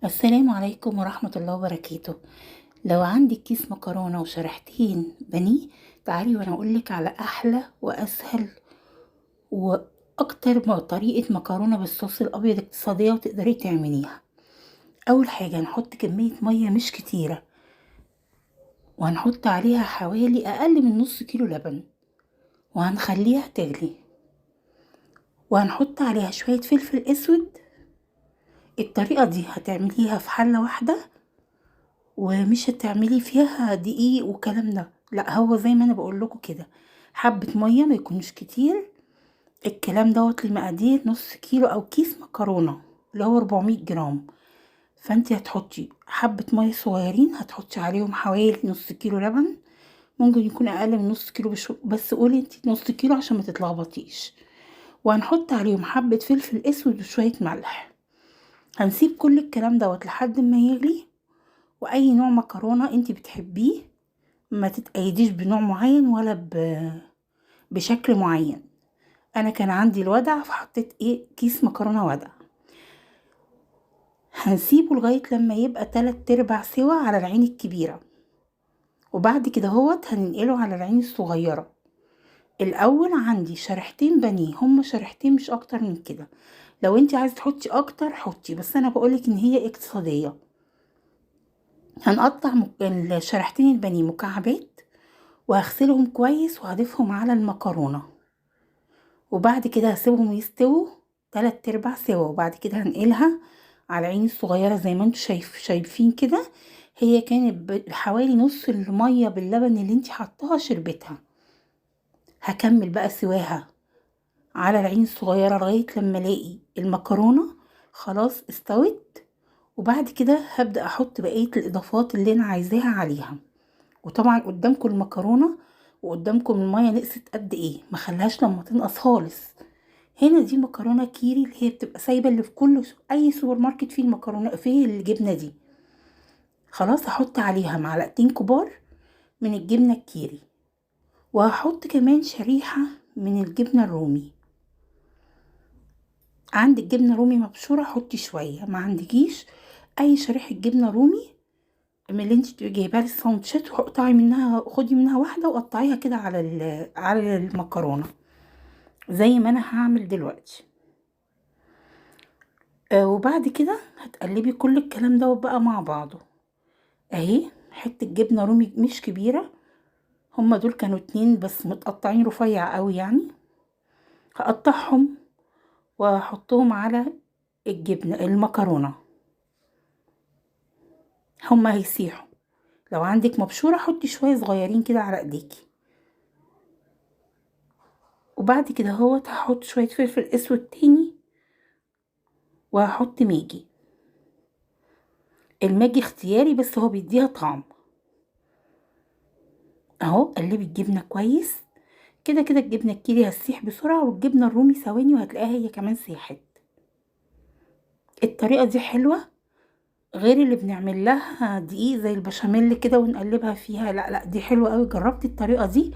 السلام عليكم ورحمة الله وبركاته. لو عندك كيس مكرونة وشريحتين بانيه، تعالي وانا اقولك على احلى واسهل واكتر طريقة مكرونة بالصوص الابيض اقتصادية وتقدري تعمليها. اول حاجة هنحط كمية مية مش كتيرة، وهنحط عليها حوالي اقل من نص كيلو لبن، وهنخليها تغلي، وهنحط عليها شوية فلفل اسود. الطريقة دي هتعمليها في حلة واحدة، ومش هتعملي فيها دقيق وكلام ده، لا هو زي ما انا بقول لكم كده، حبة مية ما يكونوش كتير. الكلام دوت لمقادير نص كيلو او كيس مكرونة اللي هو 400 جرام. فانت هتحطي حبة مية صغيرين، هتحطي عليهم حوالي نص كيلو لبن، ممكن يكون اقل من نص كيلو بس قولي انت نص كيلو عشان ما تتلخبطيش. وهنحط عليهم حبة فلفل اسود وشوية ملح. هنسيب كل الكلام دوت لحد ما يغلي. واي نوع مكرونة انت بتحبيه، ما تتقيديش بنوع معين ولا بشكل معين. انا كان عندي الودع فحطيت كيس مكرونه ودع. هنسيبه لغايه لما يبقى 3/4 سوا على العين الكبيره، وبعد كده هوت هننقله على العين الصغيره. الاول عندي شريحتين بانيه، هما شريحتين مش اكتر من كده. لو انت عايزه تحطي اكتر حطي، بس انا بقولك ان هي اقتصاديه. هنقطع الشريحتين البانيه مكعبات، وهغسلهم كويس وهضيفهم على المكرونه، وبعد كده هسيبهم يستووا 3/4 سوا، وبعد كده هنقلها على العين الصغيرة زي ما انتوا شايفين كده. هي كانت حوالي نص المية باللبن اللي انتي حطاها شربتها. هكمل بقى سواها على العين الصغيرة لغاية لما الاقي المكرونة خلاص استوت، وبعد كده هبدأ احط بقية الاضافات اللي انا عايزاها عليها. وطبعا قدامكم المكرونة وقدامكم المية نقصت قد ايه، ما خليهاش لما تنقص خالص. هنا دي مكرونه كيري اللي هي بتبقى سايبه، اللي في كل اي سوبر ماركت فيه المكرونه فيه الجبنه دي. خلاص هحط عليها معلقتين كبار من الجبنه الكيري، وهحط كمان شريحه من الجبنه الرومي. عندك جبنه رومي مبشوره حطي شويه، ما عندكيش اي شريحه جبنه رومي من اللي انت جايباها للساندوتشات، وقطعي منها، خدي منها واحده وقطعيها كده على على المكرونه زي ما انا هعمل دلوقتي. وبعد كده هتقلبي كل الكلام ده بقى مع بعضه. اهي حتة جبنة رومي مش كبيرة، هما دول كانوا 2 بس متقطعين رفيع قوي يعني. هقطعهم واحطهم على الجبنة المكرونة، هما هيسيحوا. لو عندك مبشورة حطي شوية صغيرين كده على ايديكي. وبعد كده هحط شوية فلفل اسود تاني، وهحط ماجي. الماجي اختياري بس هو بيديها طعم. اهو قلبي الجبنة كويس كده كده. الجبنة الكيري هتسيح بسرعة، والجبنة الرومي ثواني وهتلاقيها هي كمان سيحت. الطريقة دي حلوة غير اللي بنعمل لها دقيق زي البشاميل كده ونقلبها فيها، لا لا دي حلوة قوي. جربت الطريقة دي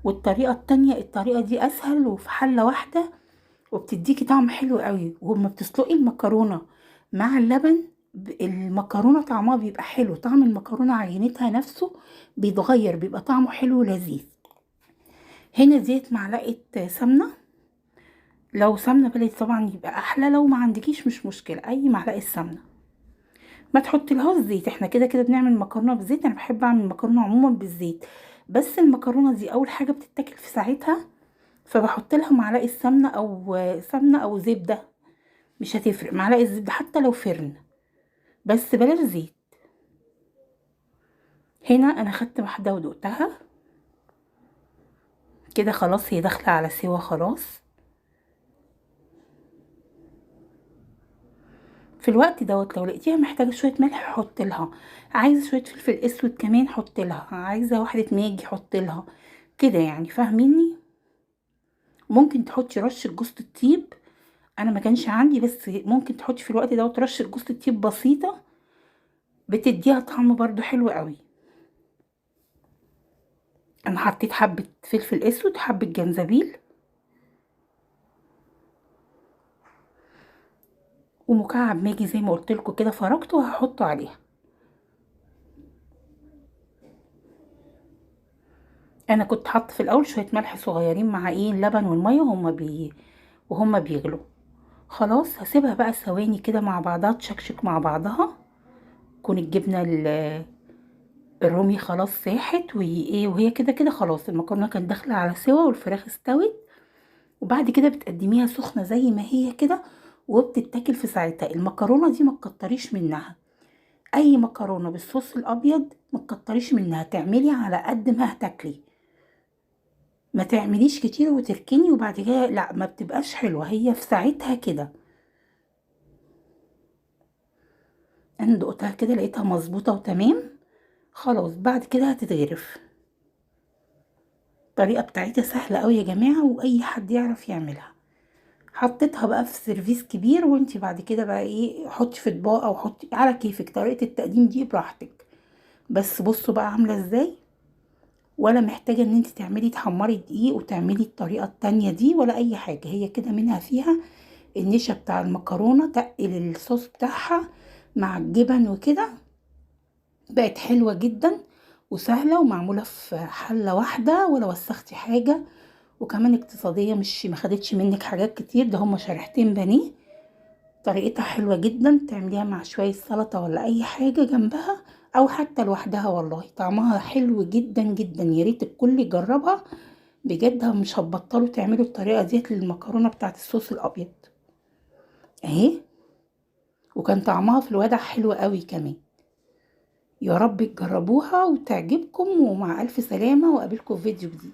والطريقة التانية. الطريقة دي اسهل وفي حلة واحدة، وبتديكي طعم حلو قوي. وما بتسلقي المكرونة مع اللبن، المكرونة طعمها بيبقى حلو، طعم المكرونة عجينتها نفسه بيتغير، بيبقى طعمه حلو ولذيذ. هنا ديت معلقة سمنة، لو سمنة بلدي طبعا يبقى احلى، لو ما عندكيش مش مشكلة اي معلقة سمنة. ما تحطي لهاش زيت، احنا كده كده بنعمل مكرونه بالزيت. انا بحب اعمل مكرونه عموما بالزيت، بس المكرونه دي اول حاجه بتتاكل في ساعتها، فبحط لها معلقه سمنه او زبده، مش هتفرق معلقه زبده حتى لو فرن، بس بلاش زيت. هنا انا خدت واحده ودقتها كده خلاص، هي داخله على سوا خلاص. في الوقت دوت لو لقيتيها محتاجه شويه ملح حط لها، عايزه شويه فلفل اسود كمان حط لها، عايزه واحده ماجي حط لها كده يعني، فاهميني؟ ممكن تحطي رشه جوز الطيب، انا ما كانش عندي، بس ممكن تحطي في الوقت دوت رشه جوز الطيب بسيطه، بتديها طعم برضو حلو قوي. انا حطيت حبه فلفل اسود وحبه جنزبيل، ومكعب ماجي زي ما قلت لكم كده فركته وهحطه عليها. انا كنت حاطه في الاول شويه ملح صغيرين مع اللبن والميه وهما بيغلوا. خلاص هسيبها بقى ثواني كده مع بعضها تشكشك مع بعضها. تكون الجبنه الرومي خلاص ساحت وهي كده كده خلاص المكرونه كانت داخله على سوا والفراخ استوت. وبعد كده بتقدميها سخنه زي ما هي كده وبتتاكل في ساعتها. المكرونه دي ما تكتريش منها، اي مكرونه بالصوص الابيض ما تكتريش منها، تعملي على قد ما هتاكلي، ما تعمليش كتير وتركني وبعد كده لا ما بتبقاش حلوه، هي في ساعتها كده. انا دقتها كده لقيتها مظبوطه وتمام. خلاص بعد كده هتتغرف. الطريقه بتاعتها سهله قوي يا جماعه واي حد يعرف يعملها. حطيتها بقى في سيرفيس كبير، وانتي بعد كده بقى حطي في اطباق او حطي على كيفك، طريقه التقديم دي براحتك. بس بصوا بقى عامله ازاي، ولا محتاجه ان انت تعملي تحمري دقيق وتعملي الطريقه التانية دي ولا اي حاجه، هي كده منها فيها النشا بتاع المكرونه تقل الصوص بتاعها مع الجبن وكده. بقت حلوه جدا وسهله ومعموله في حله واحده ولا وسختي حاجه، وكمان اقتصاديه، مش ما خدتش منك حاجات كتير، ده هما شريحتين بانيه. طريقتها حلوة جدا، تعمليها مع شوية سلطة ولا اي حاجة جنبها او حتى لوحدها، والله طعمها حلو جدا جدا، يا ريت الكل يجربها بجد. مش هتبطلوا تعملوا الطريقة ديت للمكرونة بتاعت الصوص الابيض اهي. وكان طعمها في الوضع حلو قوي كمان. يا رب تجربوها وتعجبكم، ومع الف سلامة، وقابلكم في فيديو جديد.